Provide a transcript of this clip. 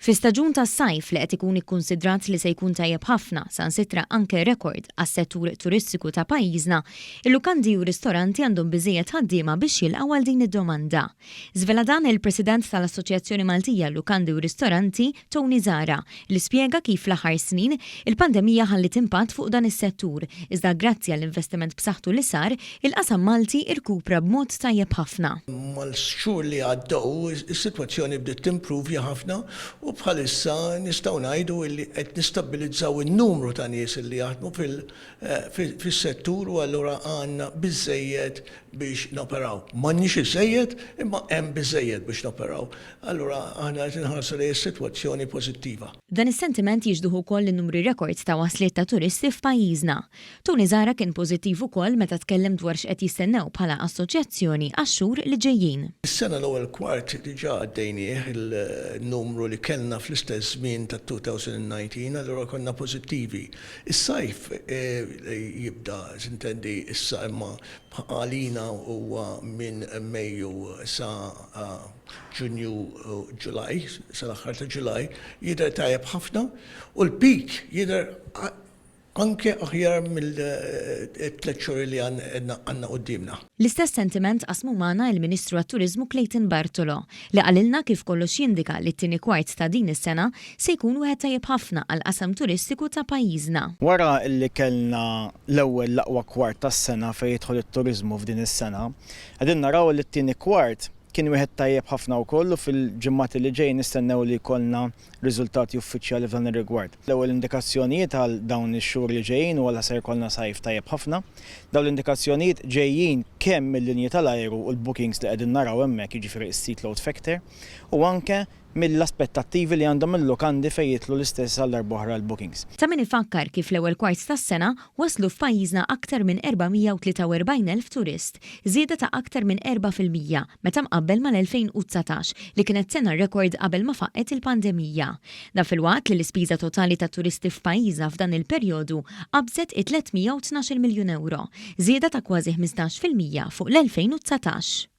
Fi staġun tas-sajf li qed ikun ikkunsidrat li se jkun tajjeb ħafna sansitra anke rekord għas-settur turistiku ta' pajjiżna, il-lukandi u ristoranti għandhom biżejjed ħaddiema biex jilqgħu għal din id-domanda. Żvela dan il-President tal-Assoċjazzjoni Maltija Lukandi u Ristoranti, Tony Zara, li spjega kif fl-aħħar snin il-pandemija ħallit impatt fuq dan is-settur, iżda grazzi għall-investiment b'saħħtu li sar, il-qasam Malti irkupra b'mod tajjeb ħafna. Mal-xhur li għaddew, is-sitwazzjoni bdiet timprovja ħafna u bħalissa nistgħu ngħidu li qed nistabilizzaw in-numru ta' nies li jaħdmu fis-settur u allura għandna biżżejjed biex noperaw. M'għandniex iżejjed, imma hemm biżżejjed biex noperaw. Allura aħna qed inħarsu li s-sitwazzjoni pożittiva. Dan is-sentiment jiġduh ukoll in-numri rekord ta' wasliet ta' turisti f'pajjiżna. Tony Zara kien pożittiv ukoll meta tkellem dwar x'qed jistennew bħala assoċjazzjoni għax-xhur li ġejjin. Is-sena l-ewwel kwart diġà għaddejnieh il-numru li kellna fl-istess żmien ta' 2019, allura konna pożittivi. Is-sajf jibda s'intendi issa imma għalina huwa minn Mejju sa Ġunju Ġulaj, sa l-aħħar ta' Ġulaj, jidher tajjeb ħafna u l-peak jidher anke aħjar mill-3 xhur li għandna qudiemna. L-istess sentiment qasmu magħna il-Ministru għat-Turiżmu Clayton Bartolo li qalilna kif kollox jindika li t-tieni kwart ta' din is-sena se jkun wieħed tajjeb ħafna għal qasam turistiku ta' pajjiżna. Wara li kellna l-ewwel l-aqwa kwart tas-sena fejn jidħol it-turiżmu f'din is-sena, qegħdin naraw li t-tieni kwart kien wieħed tajjeb ħafna wkoll u fil-ġimgħat li ġej nistennew li jkollna riżultati uffiċjali f'dan ir-rigward. L-ewwel indikazzjonijiet għal dawn ix-xhur li ġejjin u għal se jkollna sajf tajjeb ħafna. Dawn l-indikazzjonijiet ġejjin kemm mill-linji tal-ajru u l-bookings li qegħdin naraw hemmhekk jiġifieri s-seat load factor u anke mill-aspettattivi li għandhom il-lukandi fejn jitlu l-istess għal darbohra l-bookings. Ta' min ifakkar kif l-ewwel kwart tas-sena waslu f'pajjiżna aktar minn 443,000 turist, żieda ta' aktar minn 4% meta mqabbel mal-2019 li kienet sena rekord qabel ma faqqet il-pandemija. Dan fil-waqt li l-ispiża totali ta' turisti f'pajjiżna f'dan il-perjodu qabżet 312 miljun euro, żieda ta' kważi 15% fuq l-2019.